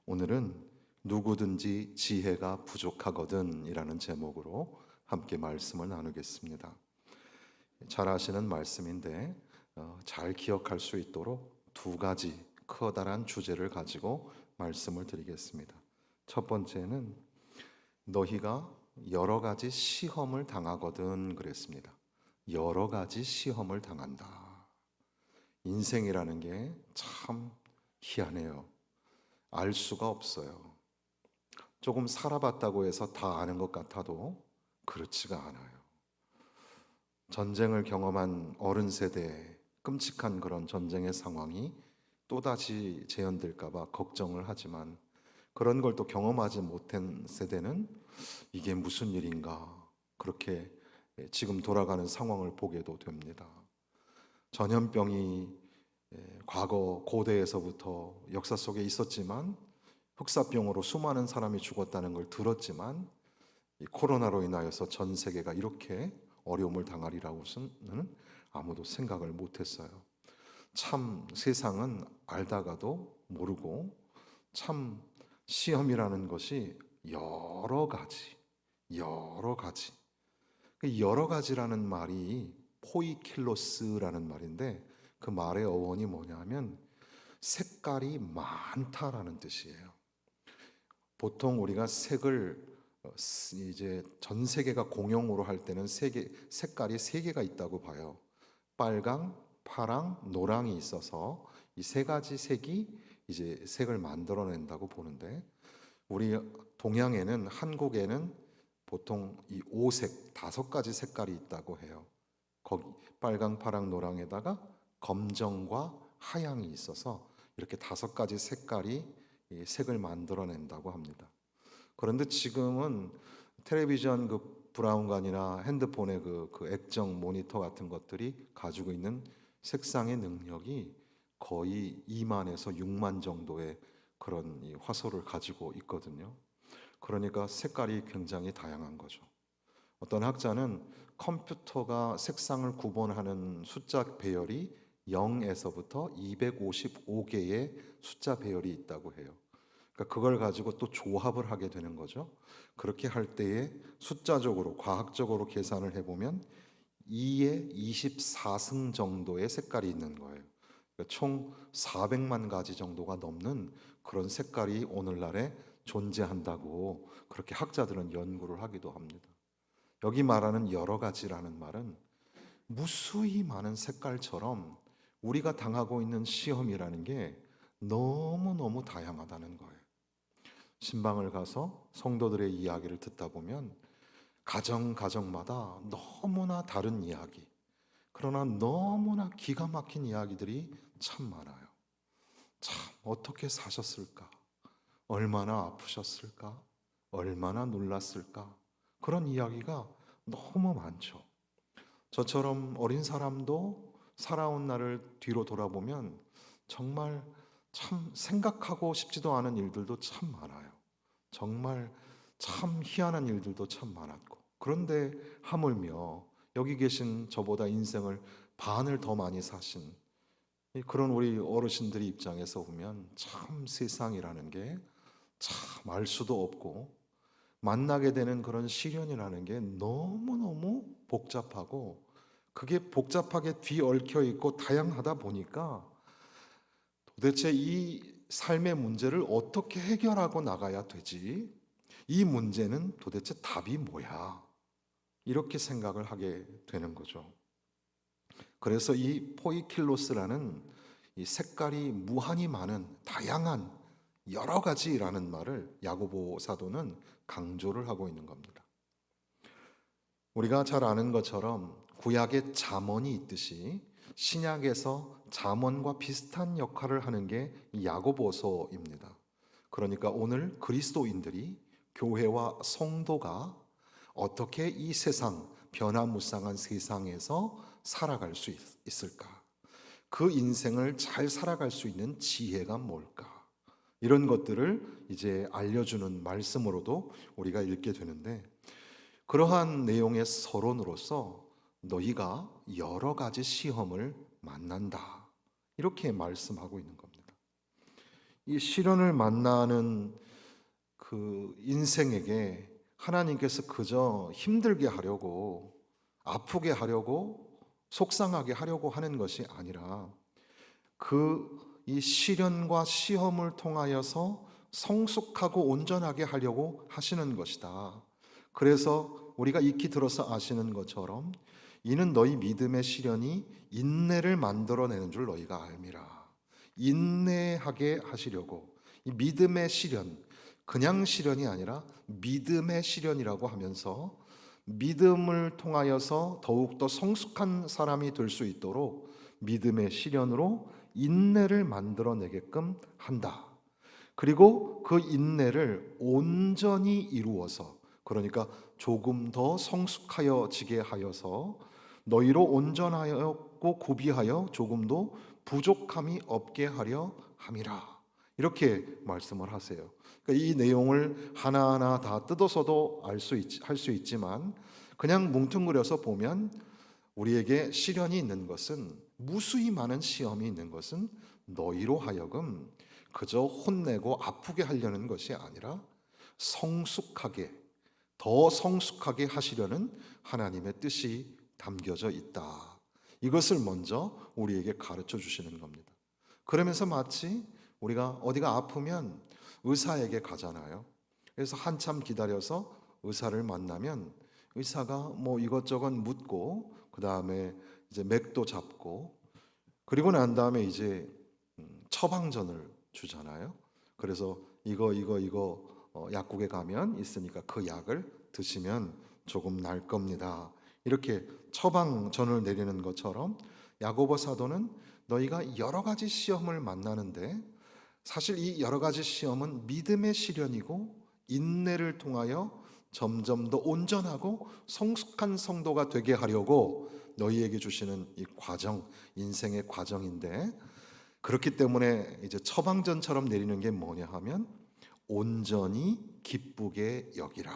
오늘은 누구든지 지혜가 부족하거든 이라는 제목으로 함께 말씀을 나누겠습니다. 잘 아시는 말씀인데 잘 기억할 수 있도록 두 가지 커다란 주제를 가지고 말씀을 드리겠습니다. 첫 번째는 너희가 여러 가지 시험을 당하거든 그랬습니다. 여러 가지 시험을 당한다. 인생이라는 게 참 희한해요. 알 수가 없어요. 조금 살아봤다고 해서 다 아는 것 같아도 그렇지가 않아요. 전쟁을 경험한 어른 세대에 끔찍한 그런 전쟁의 상황이 또다시 재현될까 봐 걱정을 하지만, 그런 걸 또 경험하지 못한 세대는 이게 무슨 일인가, 그렇게 지금 돌아가는 상황을 보게도 됩니다. 전염병이 과거 고대에서부터 역사 속에 있었지만, 흑사병으로 수많은 사람이 죽었다는 걸 들었지만, 이 코로나로 인하여서 전 세계가 이렇게 어려움을 당하리라고는 아무도 생각을 못했어요. 참 세상은 알다가도 모르고, 참 시험이라는 것이 여러 가지, 여러 가지. 그 여러 가지라는 말이 포이킬로스라는 말인데, 그 말의 어원이 뭐냐면 색깔이 많다라는 뜻이에요. 보통 우리가 색을 이제 전 세계가 공용으로 할 때는 색깔이 세 개가 있다고 봐요. 빨강, 파랑, 노랑이 있어서 이 세 가지 색이 이제 색을 만들어낸다고 보는데, 우리 동양에는, 한국에는 보통 이 오색, 다섯 가지 색깔이 있다고 해요. 거기 빨강, 파랑, 노랑에다가 검정과 하양이 있어서 이렇게 다섯 가지 색깔이 이 색을 만들어낸다고 합니다. 그런데 지금은 텔레비전 그 브라운관이나 핸드폰의 그 액정 모니터 같은 것들이 가지고 있는 색상의 능력이 거의 2만에서 6만 정도의 그런 이 화소를 가지고 있거든요. 그러니까 색깔이 굉장히 다양한 거죠. 어떤 학자는 컴퓨터가 색상을 구분하는 숫자 배열이 0에서부터 255개의 숫자 배열이 있다고 해요. 그러니까 그걸 가지고 또 조합을 하게 되는 거죠. 그렇게 할 때에 숫자적으로, 과학적으로 계산을 해보면 2의 24승 정도의 색깔이 있는 거예요. 그러니까 총 400만 가지 정도가 넘는 그런 색깔이 오늘날에 존재한다고 그렇게 학자들은 연구를 하기도 합니다. 여기 말하는 여러 가지라는 말은 무수히 많은 색깔처럼 우리가 당하고 있는 시험이라는 게 너무너무 다양하다는 거예요. 신방을 가서 성도들의 이야기를 듣다 보면 가정마다 너무나 다른 이야기, 그러나 너무나 기가 막힌 이야기들이 참 많아요. 참 어떻게 사셨을까? 얼마나 아프셨을까? 얼마나 놀랐을까? 그런 이야기가 너무 많죠. 저처럼 어린 사람도 살아온 날을 뒤로 돌아보면 정말 참 생각하고 싶지도 않은 일들도 참 많아요. 정말 참 희한한 일들도 참 많았고, 그런데 하물며 여기 계신 저보다 인생을 반을 더 많이 사신 그런 우리 어르신들의 입장에서 보면 참 세상이라는 게 참 알 수도 없고, 만나게 되는 그런 시련이라는 게 너무너무 복잡하고, 그게 복잡하게 뒤얽혀 있고 다양하다 보니까 도대체 이 삶의 문제를 어떻게 해결하고 나가야 되지? 이 문제는 도대체 답이 뭐야? 이렇게 생각을 하게 되는 거죠. 그래서 이 포이킬로스라는 이 색깔이 무한히 많은 다양한 여러 가지라는 말을 야고보 사도는 강조를 하고 있는 겁니다. 우리가 잘 아는 것처럼 구약에 잠언이 있듯이 신약에서 잠언과 비슷한 역할을 하는 게 야고보서입니다. 그러니까 오늘 그리스도인들이, 교회와 성도가 어떻게 이 세상, 변화무쌍한 세상에서 살아갈 수 있을까? 그 인생을 잘 살아갈 수 있는 지혜가 뭘까? 이런 것들을 이제 알려주는 말씀으로도 우리가 읽게 되는데, 그러한 내용의 서론으로서 너희가 여러 가지 시험을 만난다, 이렇게 말씀하고 있는 겁니다. 이 시련을 만나는 그 인생에게 하나님께서 그저 힘들게 하려고, 아프게 하려고, 속상하게 하려고 하는 것이 아니라 이 시련과 시험을 통하여서 성숙하고 온전하게 하려고 하시는 것이다. 그래서 우리가 익히 들어서 아시는 것처럼 이는 너희 믿음의 시련이 인내를 만들어내는 줄 너희가 알미라. 인내하게 하시려고, 이 믿음의 시련, 그냥 시련이 아니라 믿음의 시련이라고 하면서 믿음을 통하여서 더욱더 성숙한 사람이 될 수 있도록 믿음의 시련으로 인내를 만들어내게끔 한다. 그리고 그 인내를 온전히 이루어서, 그러니까 조금 더 성숙하여지게 하여서 너희로 온전하였고 구비하여 조금도 부족함이 없게 하려 함이라. 이렇게 말씀을 하세요. 그러니까 이 내용을 하나하나 다 뜯어서도 할 수 있지만 그냥 뭉뚱그려서 보면 우리에게 시련이 있는 것은, 무수히 많은 시험이 있는 것은 너희로 하여금 그저 혼내고 아프게 하려는 것이 아니라 성숙하게, 더 성숙하게 하시려는 하나님의 뜻이 담겨져 있다. 이것을 먼저 우리에게 가르쳐 주시는 겁니다. 그러면서 마치 우리가 어디가 아프면 의사에게 가잖아요. 그래서 한참 기다려서 의사를 만나면 의사가 뭐 이것저것 묻고 그 다음에 이제 맥도 잡고 그리고 난 다음에 이제 처방전을 주잖아요. 그래서 이거 약국에 가면 있으니까 그 약을 드시면 조금 날 겁니다. 이렇게 처방전을 내리는 것처럼 야고보 사도는 너희가 여러 가지 시험을 만나는데 사실 이 여러 가지 시험은 믿음의 시련이고 인내를 통하여 점점 더 온전하고 성숙한 성도가 되게 하려고 너희에게 주시는 이 과정, 인생의 과정인데, 그렇기 때문에 이제 처방전처럼 내리는 게 뭐냐 하면 온전히 기쁘게 여기라.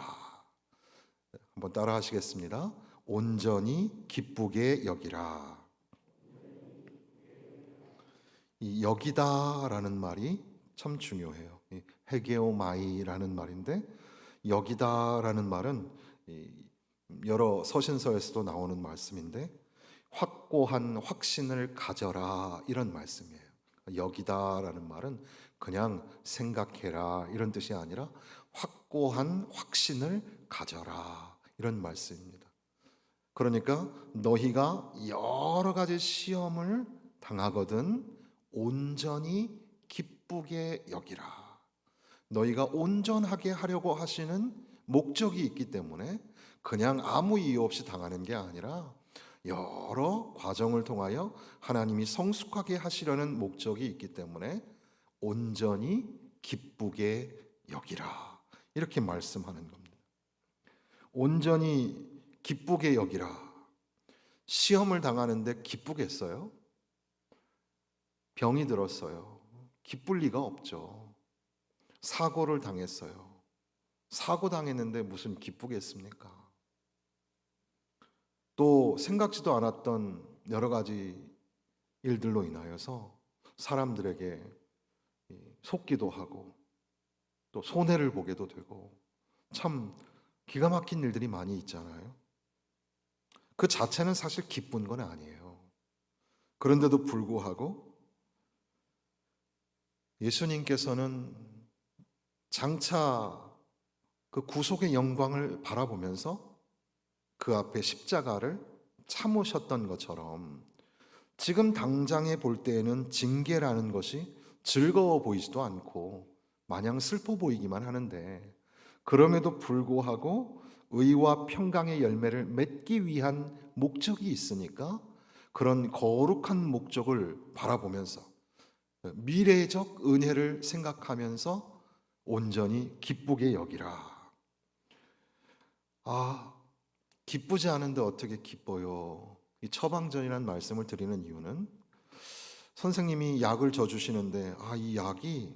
한번 따라 하시겠습니다. 온전히 기쁘게 여기라. 이 여기다라는 말이 참 중요해요. 헤게오마이라는 말인데, 여기다라는 말은 여러 서신서에서도 나오는 말씀인데 확고한 확신을 가져라, 이런 말씀이에요. 여기다라는 말은 그냥 생각해라 이런 뜻이 아니라 확고한 확신을 가져라, 이런 말씀입니다. 그러니까 너희가 여러 가지 시험을 당하거든 온전히 기쁘게 여기라. 너희가 온전하게 하려고 하시는 목적이 있기 때문에 그냥 아무 이유 없이 당하는 게 아니라 여러 과정을 통하여 하나님이 성숙하게 하시려는 목적이 있기 때문에 온전히 기쁘게 여기라, 이렇게 말씀하는 겁니다. 온전히 기쁘게 여기라. 시험을 당하는데 기쁘겠어요? 병이 들었어요. 기쁠 리가 없죠. 사고를 당했어요. 사고 당했는데 무슨 기쁘겠습니까? 또 생각지도 않았던 여러 가지 일들로 인하여서 사람들에게 속기도 하고 또 손해를 보게도 되고 참 기가 막힌 일들이 많이 있잖아요. 그 자체는 사실 기쁜 건 아니에요. 그런데도 불구하고 예수님께서는 장차 그 구속의 영광을 바라보면서 그 앞에 십자가를 참으셨던 것처럼 지금 당장에 볼 때에는 징계라는 것이 즐거워 보이지도 않고 마냥 슬퍼 보이기만 하는데, 그럼에도 불구하고 의와 평강의 열매를 맺기 위한 목적이 있으니까 그런 거룩한 목적을 바라보면서 미래적 은혜를 생각하면서 온전히 기쁘게 여기라. 아, 기쁘지 않은데 어떻게 기뻐요? 이 처방전이라는 말씀을 드리는 이유는 선생님이 약을 줘주시는데 이 약이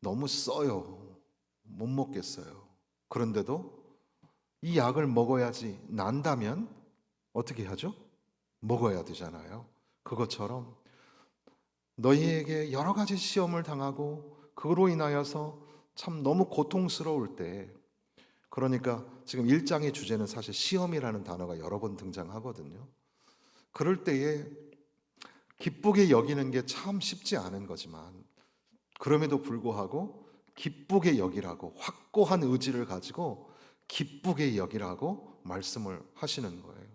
너무 써요. 못 먹겠어요. 그런데도 이 약을 먹어야지 난다면 어떻게 하죠? 먹어야 되잖아요. 그것처럼 너희에게 여러 가지 시험을 당하고 그로 인하여서 참 너무 고통스러울 때, 그러니까 지금 1장의 주제는 사실 시험이라는 단어가 여러 번 등장하거든요. 그럴 때에 기쁘게 여기는 게 참 쉽지 않은 거지만, 그럼에도 불구하고 기쁘게 여기라고, 확고한 의지를 가지고 기쁘게 여기라고 말씀을 하시는 거예요.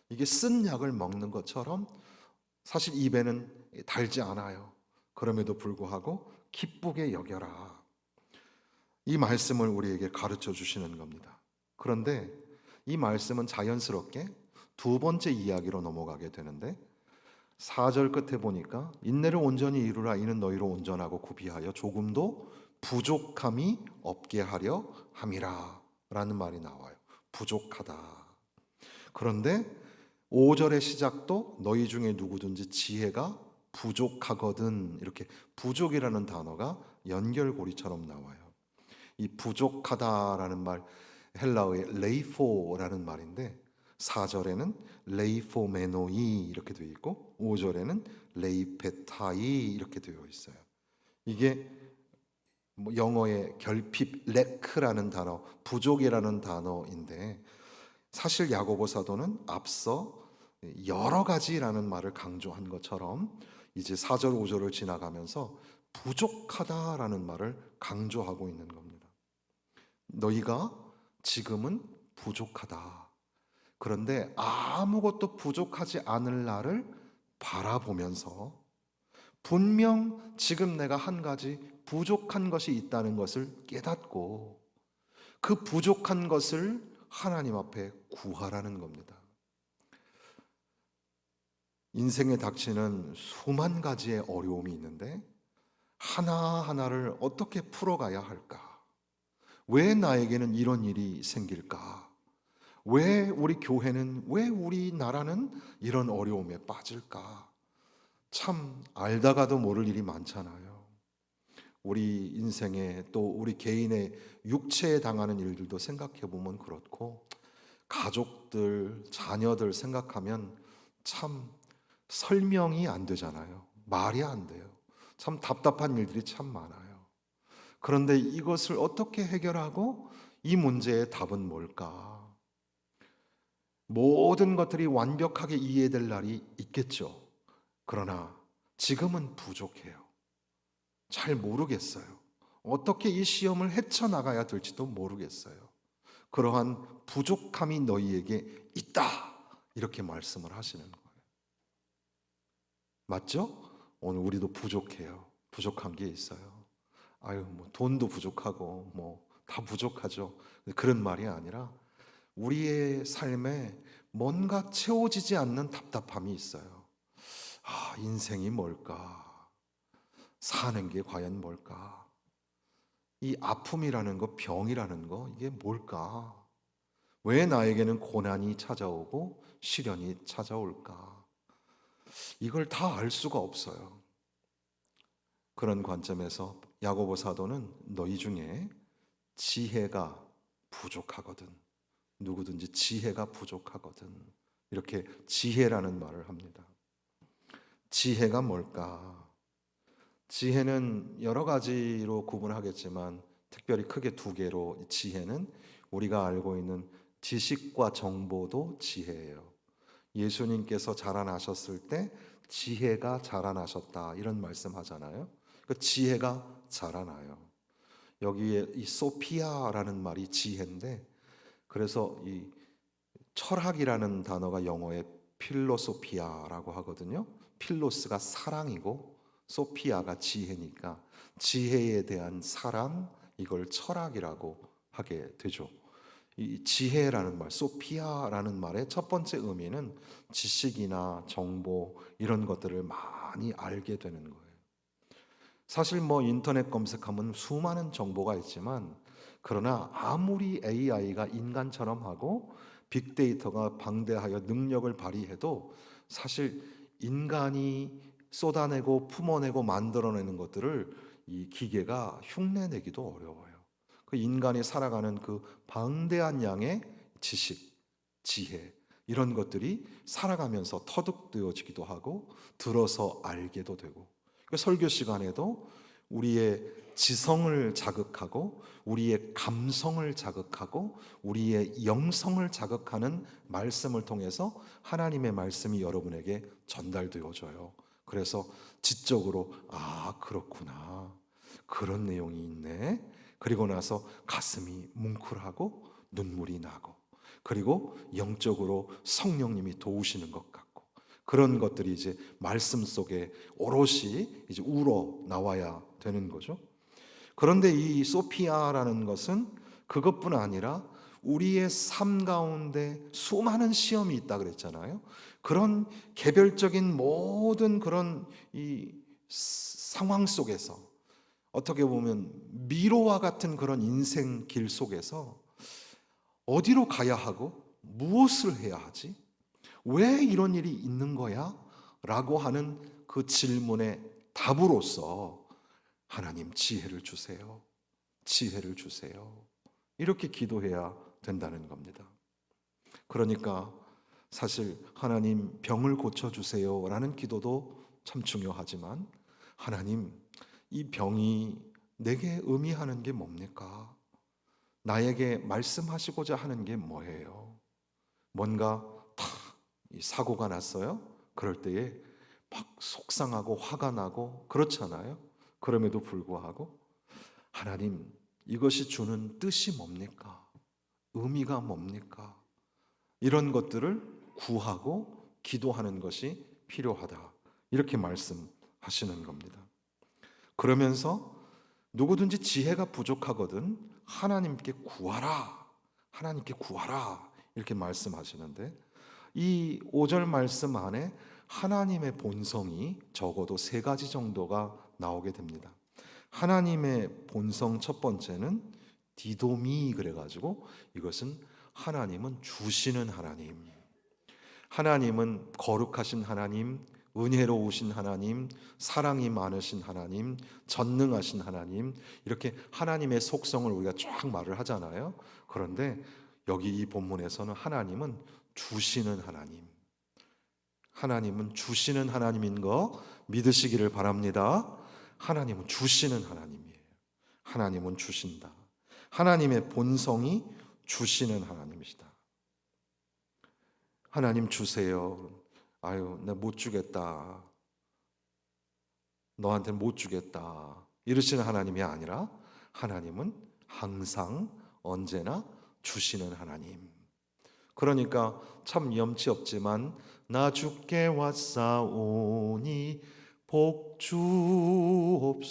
이게 쓴 약을 먹는 것처럼 사실 입에는 달지 않아요. 그럼에도 불구하고 기쁘게 여겨라. 이 말씀을 우리에게 가르쳐 주시는 겁니다. 그런데 이 말씀은 자연스럽게 두 번째 이야기로 넘어가게 되는데, 4절 끝에 보니까 인내를 온전히 이루라. 이는 너희로 온전하고 구비하여 조금도 부족함이 없게 하려 함이라 라는 말이 나와요. 부족하다. 그런데 5절의 시작도 너희 중에 누구든지 지혜가 부족하거든, 이렇게 부족이라는 단어가 연결고리처럼 나와요. 이 부족하다라는 말, 헬라어의 레이포라는 말인데, 4절에는 레이포메노이 이렇게 되어 있고 5절에는 레이페타이 이렇게 되어 있어요. 이게 뭐 영어의 결핍 레크라는 단어, 부족이라는 단어인데, 사실 야고보 사도는 앞서 여러 가지라는 말을 강조한 것처럼 이제 4절 5절을 지나가면서 부족하다라는 말을 강조하고 있는 겁니다. 너희가 지금은 부족하다. 그런데 아무것도 부족하지 않을 날을 바라보면서 분명 지금 내가 한 가지 부족한 것이 있다는 것을 깨닫고 그 부족한 것을 하나님 앞에 구하라는 겁니다. 인생에 닥치는 수만 가지의 어려움이 있는데 하나하나를 어떻게 풀어가야 할까? 왜 나에게는 이런 일이 생길까? 왜 우리 교회는, 왜 우리나라는 이런 어려움에 빠질까? 참 알다가도 모를 일이 많잖아요. 우리 인생에 또 우리 개인의 육체에 당하는 일들도 생각해 보면 그렇고, 가족들, 자녀들 생각하면 참 설명이 안 되잖아요. 말이 안 돼요. 참 답답한 일들이 참 많아요. 그런데 이것을 어떻게 해결하고 이 문제의 답은 뭘까? 모든 것들이 완벽하게 이해될 날이 있겠죠. 그러나 지금은 부족해요. 잘 모르겠어요. 어떻게 이 시험을 헤쳐나가야 될지도 모르겠어요. 그러한 부족함이 너희에게 있다. 이렇게 말씀을 하시는 거예요. 맞죠? 오늘 우리도 부족해요. 부족한 게 있어요. 아유, 뭐 돈도 부족하고 뭐 다 부족하죠. 그런 말이 아니라 우리의 삶에 뭔가 채워지지 않는 답답함이 있어요. 아, 인생이 뭘까? 사는 게 과연 뭘까? 이 아픔이라는 거, 병이라는 거, 이게 뭘까? 왜 나에게는 고난이 찾아오고 시련이 찾아올까? 이걸 다 알 수가 없어요. 그런 관점에서 야고보 사도는 너희 중에 지혜가 부족하거든. 누구든지 지혜가 부족하거든. 이렇게 지혜라는 말을 합니다. 지혜가 뭘까? 지혜는 여러 가지로 구분하겠지만 특별히 크게 두 개로, 지혜는 우리가 알고 있는 지식과 정보도 지혜예요. 예수님께서 자라나셨을 때 지혜가 자라나셨다 이런 말씀하잖아요. 그 지혜가 자라나요. 여기에 이 소피아라는 말이 지혜인데, 그래서 이 철학이라는 단어가 영어의 필로소피아라고 하거든요. 필로스가 사랑이고 소피아가 지혜니까 지혜에 대한 사랑, 이걸 철학이라고 하게 되죠. 이 지혜라는 말, 소피아라는 말의 첫 번째 의미는 지식이나 정보 이런 것들을 많이 알게 되는 거예요. 사실 뭐 인터넷 검색하면 수많은 정보가 있지만, 그러나 아무리 AI가 인간처럼 하고 빅데이터가 방대하여 능력을 발휘해도 사실 인간이 쏟아내고 품어내고 만들어내는 것들을 이 기계가 흉내내기도 어려워요. 그 인간이 살아가는 그 방대한 양의 지식, 지혜, 이런 것들이 살아가면서 터득되어지기도 하고 들어서 알게도 되고, 그 설교 시간에도 우리의 지성을 자극하고 우리의 감성을 자극하고 우리의 영성을 자극하는 말씀을 통해서 하나님의 말씀이 여러분에게 전달되어져요. 그래서 지적으로 그렇구나, 그런 내용이 있네. 그리고 나서 가슴이 뭉클하고 눈물이 나고, 그리고 영적으로 성령님이 도우시는 것 같고, 그런 것들이 이제 말씀 속에 오롯이 이제 우러 나와야 되는 거죠. 그런데 이 소피아라는 것은 그것뿐 아니라 우리의 삶 가운데 수많은 시험이 있다 그랬잖아요. 그런 개별적인 모든 그런 이 상황 속에서, 어떻게 보면 미로와 같은 그런 인생 길 속에서 어디로 가야 하고 무엇을 해야 하지? 왜 이런 일이 있는 거야? 라고 하는 그 질문의 답으로서 하나님 지혜를 주세요. 지혜를 주세요. 이렇게 기도해야 된다는 겁니다. 그러니까 사실 하나님 병을 고쳐주세요 라는 기도도 참 중요하지만, 하나님 이 병이 내게 의미하는 게 뭡니까? 나에게 말씀하시고자 하는 게 뭐예요? 뭔가 탁 사고가 났어요? 그럴 때에 막 속상하고 화가 나고 그렇잖아요. 그럼에도 불구하고 하나님, 이것이 주는 뜻이 뭡니까? 의미가 뭡니까? 이런 것들을 구하고 기도하는 것이 필요하다, 이렇게 말씀하시는 겁니다. 그러면서 누구든지 지혜가 부족하거든 하나님께 구하라, 하나님께 구하라, 이렇게 말씀하시는데, 이 5절 말씀 안에 하나님의 본성이 적어도 세 가지 정도가 나오게 됩니다. 하나님의 본성 첫 번째는 디도미, 그래가지고 이것은 하나님은 주시는 하나님, 하나님은 거룩하신 하나님, 은혜로우신 하나님, 사랑이 많으신 하나님, 전능하신 하나님, 이렇게 하나님의 속성을 우리가 쫙 말을 하잖아요. 그런데 여기 이 본문에서는 하나님은 주시는 하나님, 하나님은 주시는 하나님인 거 믿으시기를 바랍니다. 하나님은 주시는 하나님이에요. 하나님은 주신다. 하나님의 본성이 주시는 하나님이시다. 하나님 주세요. 아유, 나 못 주겠다. 너한테 못 주겠다. 이러시는 하나님이 아니라 하나님은 항상 언제나 주시는 하나님. 그러니까 참 염치 없지만 나 주께 왔사오니 복 주옵소서,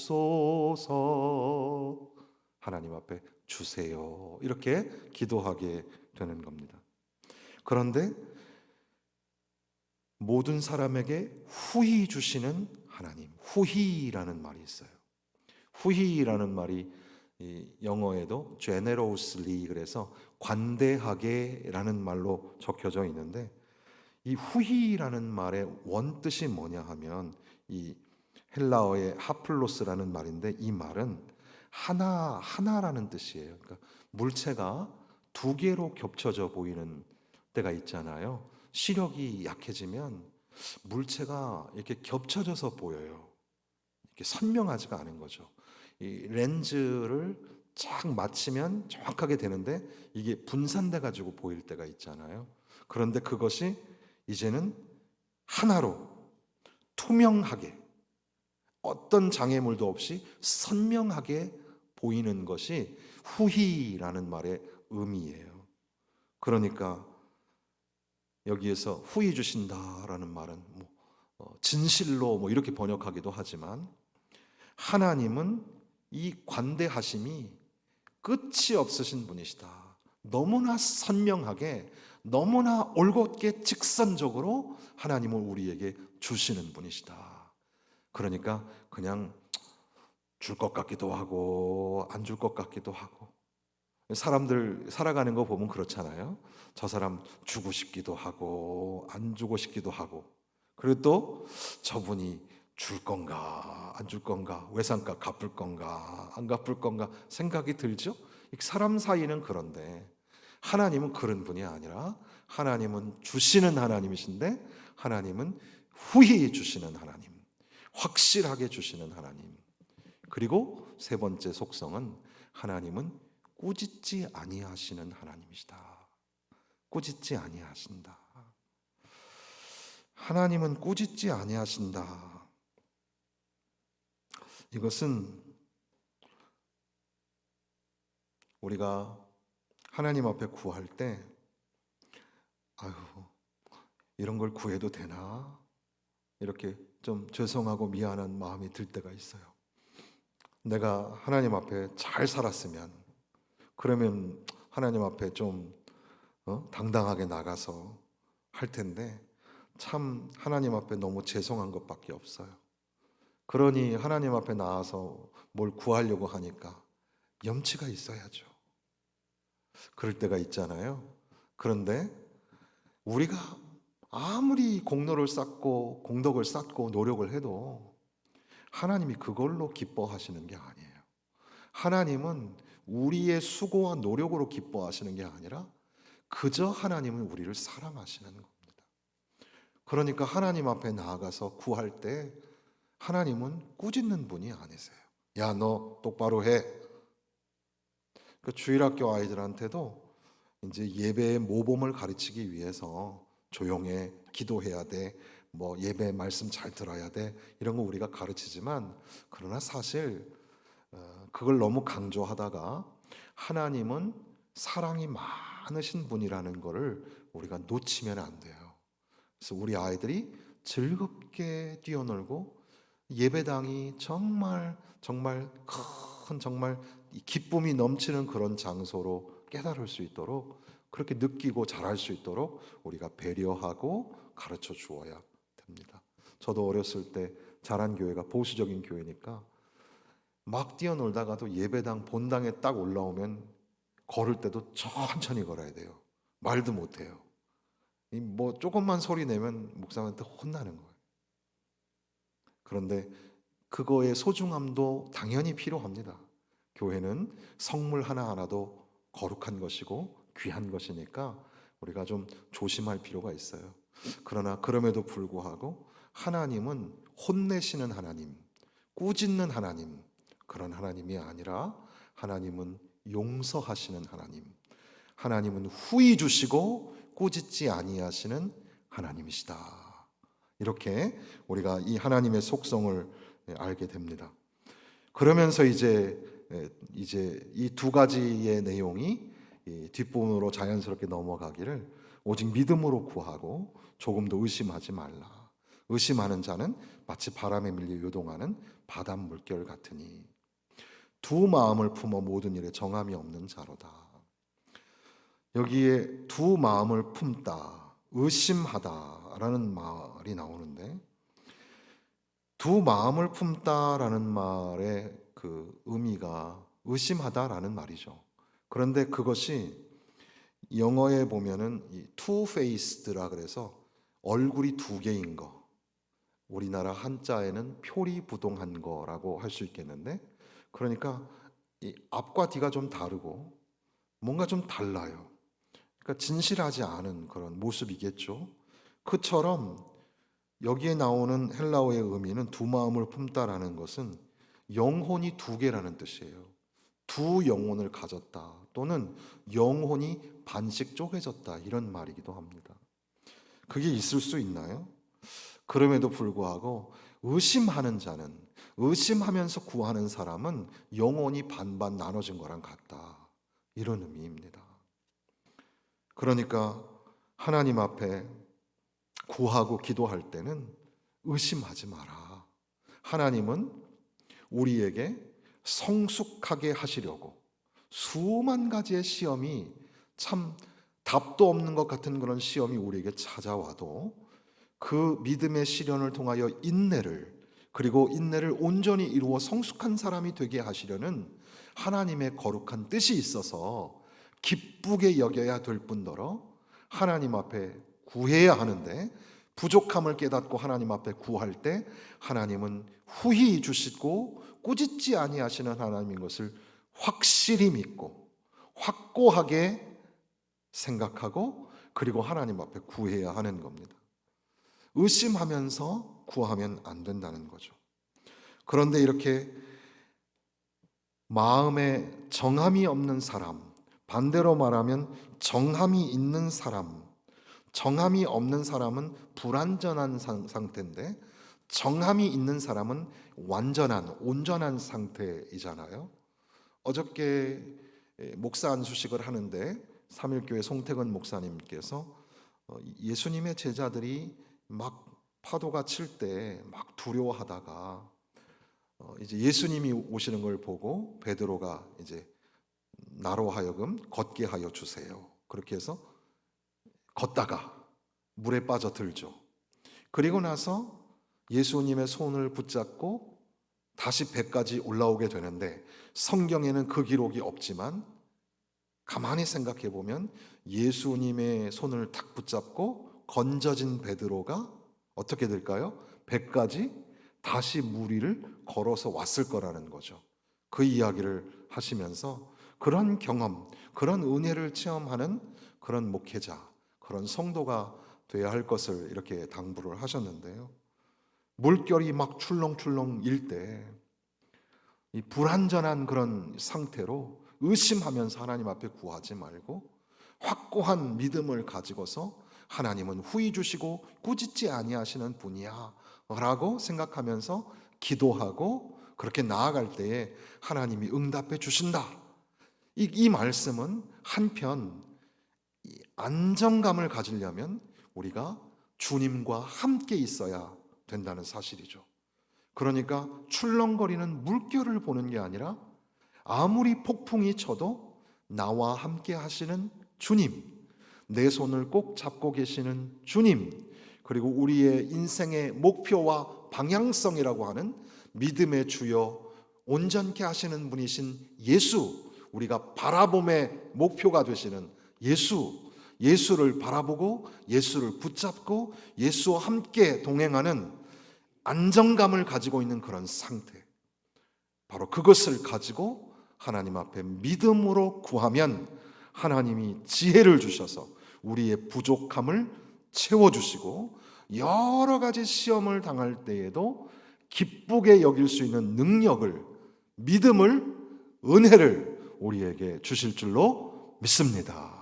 하나님 앞에 주세요, 이렇게 기도하게 되는 겁니다. 그런데 모든 사람에게 후히 주시는 하나님, 후히라는 말이 있어요. 후히라는 말이 이 영어에도 generously, 그래서 관대하게라는 말로 적혀져 있는데, 이 후히라는 말의 원뜻이 뭐냐 하면 이 헬라어의 하플로스라는 말인데, 이 말은 하나라는 뜻이에요. 그러니까 물체가 두 개로 겹쳐져 보이는 때가 있잖아요. 시력이 약해지면 물체가 이렇게 겹쳐져서 보여요. 이렇게 선명하지가 않은 거죠. 이 렌즈를 쫙 맞추면 정확하게 되는데 이게 분산돼 가지고 보일 때가 있잖아요. 그런데 그것이 이제는 하나로 투명하게, 어떤 장애물도 없이 선명하게 보이는 것이 후히라는 말의 의미예요. 그러니까 여기에서 후히 주신다라는 말은 진실로 이렇게 번역하기도 하지만, 하나님은 이 관대하심이 끝이 없으신 분이시다. 너무나 선명하게, 너무나 올곧게 직선적으로 하나님을 우리에게 주시는 분이시다. 그러니까 그냥 줄 것 같기도 하고 안 줄 것 같기도 하고, 사람들 살아가는 거 보면 그렇잖아요. 저 사람 주고 싶기도 하고 안 주고 싶기도 하고, 그리고 또 저분이 줄 건가 안 줄 건가, 외상값 갚을 건가 안 갚을 건가 생각이 들죠. 사람 사이는 그런데 하나님은 그런 분이 아니라 하나님은 주시는 하나님이신데, 하나님은 후히 주시는 하나님, 확실하게 주시는 하나님. 그리고 세 번째 속성은 하나님은 꾸짖지 아니하시는 하나님이시다. 꾸짖지 아니하신다. 하나님은 꾸짖지 아니하신다. 이것은 우리가 하나님 앞에 구할 때 아유, 이런 걸 구해도 되나? 이렇게 좀 죄송하고 미안한 마음이 들 때가 있어요. 내가 하나님 앞에 잘 살았으면, 그러면 하나님 앞에 좀 당당하게 나가서 할 텐데 참 하나님 앞에 너무 죄송한 것밖에 없어요. 그러니 하나님 앞에 나와서 뭘 구하려고 하니까 염치가 있어야죠. 그럴 때가 있잖아요. 그런데 우리가 아무리 공로를 쌓고 공덕을 쌓고 노력을 해도 하나님이 그걸로 기뻐하시는 게 아니에요. 하나님은 우리의 수고와 노력으로 기뻐하시는 게 아니라 그저 하나님은 우리를 사랑하시는 겁니다. 그러니까 하나님 앞에 나아가서 구할 때 하나님은 꾸짖는 분이 아니세요. 야, 너 똑바로 해. 그 주일학교 아이들한테도 이제 예배의 모범을 가르치기 위해서 조용해, 기도해야 돼, 뭐 예배 말씀 잘 들어야 돼, 이런 거 우리가 가르치지만, 그러나 사실 그걸 너무 강조하다가 하나님은 사랑이 많으신 분이라는 것을 우리가 놓치면 안 돼요. 그래서 우리 아이들이 즐겁게 뛰어놀고 예배당이 정말 정말 큰 정말 기쁨이 넘치는 그런 장소로 깨달을 수 있도록, 그렇게 느끼고 잘할 수 있도록 우리가 배려하고 가르쳐 주어야 됩니다. 저도 어렸을 때 자란 교회가 보수적인 교회니까 막 뛰어놀다가도 예배당 본당에 딱 올라오면 걸을 때도 천천히 걸어야 돼요. 말도 못해요. 뭐 조금만 소리 내면 목사한테 혼나는 거예요. 그런데 그거의 소중함도 당연히 필요합니다. 교회는 성물 하나하나도 거룩한 것이고 귀한 것이니까 우리가 좀 조심할 필요가 있어요. 그러나 그럼에도 불구하고 하나님은 혼내시는 하나님, 꾸짖는 하나님, 그런 하나님이 아니라 하나님은 용서하시는 하나님, 하나님은 후히 주시고 꾸짖지 아니하시는 하나님이시다. 이렇게 우리가 이 하나님의 속성을 알게 됩니다. 그러면서 이제 이 두 가지의 내용이 뒷부분으로 자연스럽게 넘어가기를, 오직 믿음으로 구하고 조금도 의심하지 말라. 의심하는 자는 마치 바람에 밀려 요동하는 바닷 물결 같으니 두 마음을 품어 모든 일에 정함이 없는 자로다. 여기에 두 마음을 품다, 의심하다라는 말이 나오는데, 두 마음을 품다라는 말의 그 의미가 의심하다라는 말이죠. 그런데 그것이 영어에 보면은 two-faced라 그래서 얼굴이 두 개인 거, 우리나라 한자에는 표리부동한 거라고 할 수 있겠는데, 그러니까 이 앞과 뒤가 좀 다르고 뭔가 좀 달라요. 그러니까 진실하지 않은 그런 모습이겠죠. 그처럼 여기에 나오는 헬라어의 의미는 두 마음을 품다라는 것은 영혼이 두 개라는 뜻이에요. 두 영혼을 가졌다, 또는 영혼이 반씩 쪼개졌다, 이런 말이기도 합니다. 그게 있을 수 있나요? 그럼에도 불구하고 의심하는 자는, 의심하면서 구하는 사람은 영혼이 반반 나눠진 거랑 같다, 이런 의미입니다. 그러니까 하나님 앞에 구하고 기도할 때는 의심하지 마라. 하나님은 우리에게 성숙하게 하시려고 수만 가지의 시험이, 참 답도 없는 것 같은 그런 시험이 우리에게 찾아와도 그 믿음의 시련을 통하여 인내를, 그리고 인내를 온전히 이루어 성숙한 사람이 되게 하시려는 하나님의 거룩한 뜻이 있어서 기쁘게 여겨야 될 뿐더러 하나님 앞에 구해야 하는데, 부족함을 깨닫고 하나님 앞에 구할 때 하나님은 후히 주시고 꾸짖지 아니하시는 하나님인 것을 확실히 믿고 확고하게 생각하고, 그리고 하나님 앞에 구해야 하는 겁니다. 의심하면서 구하면 안 된다는 거죠. 그런데 이렇게 마음에 정함이 없는 사람, 반대로 말하면 정함이 있는 사람, 정함이 없는 사람은 불완전한 상태인데 정함이 있는 사람은 완전한, 온전한 상태이잖아요. 어저께 목사 안수식을 하는데 삼일교회 송태근 목사님께서 예수님의 제자들이 막 파도가 칠 때 막 두려워하다가 이제 예수님이 오시는 걸 보고 베드로가 이제 나로 하여금 걷게 하여 주세요. 그렇게 해서 걷다가 물에 빠져들죠. 그리고 나서 예수님의 손을 붙잡고 다시 배까지 올라오게 되는데 성경에는 그 기록이 없지만 가만히 생각해 보면 예수님의 손을 탁 붙잡고 건져진 베드로가 어떻게 될까요? 배까지 다시 물 위를 걸어서 왔을 거라는 거죠. 그 이야기를 하시면서 그런 경험, 그런 은혜를 체험하는 그런 목회자, 그런 성도가 되어야 할 것을 이렇게 당부를 하셨는데요. 물결이 막 출렁출렁 일 때 이 불완전한 그런 상태로 의심하면서 하나님 앞에 구하지 말고 확고한 믿음을 가지고서 하나님은 후히 주시고 꾸짖지 아니하시는 분이야 라고 생각하면서 기도하고 그렇게 나아갈 때에 하나님이 응답해 주신다. 이 말씀은 한편 안정감을 가지려면 우리가 주님과 함께 있어야 된다는 사실이죠. 그러니까 출렁거리는 물결을 보는 게 아니라 아무리 폭풍이 쳐도 나와 함께 하시는 주님, 내 손을 꼭 잡고 계시는 주님, 그리고 우리의 인생의 목표와 방향성이라고 하는 믿음의 주여 온전케 하시는 분이신 예수, 우리가 바라봄의 목표가 되시는 예수, 예수를 바라보고 예수를 붙잡고 예수와 함께 동행하는 안정감을 가지고 있는 그런 상태, 바로 그것을 가지고 하나님 앞에 믿음으로 구하면 하나님이 지혜를 주셔서 우리의 부족함을 채워주시고 여러 가지 시험을 당할 때에도 기쁘게 여길 수 있는 능력을, 믿음을, 은혜를 우리에게 주실 줄로 믿습니다.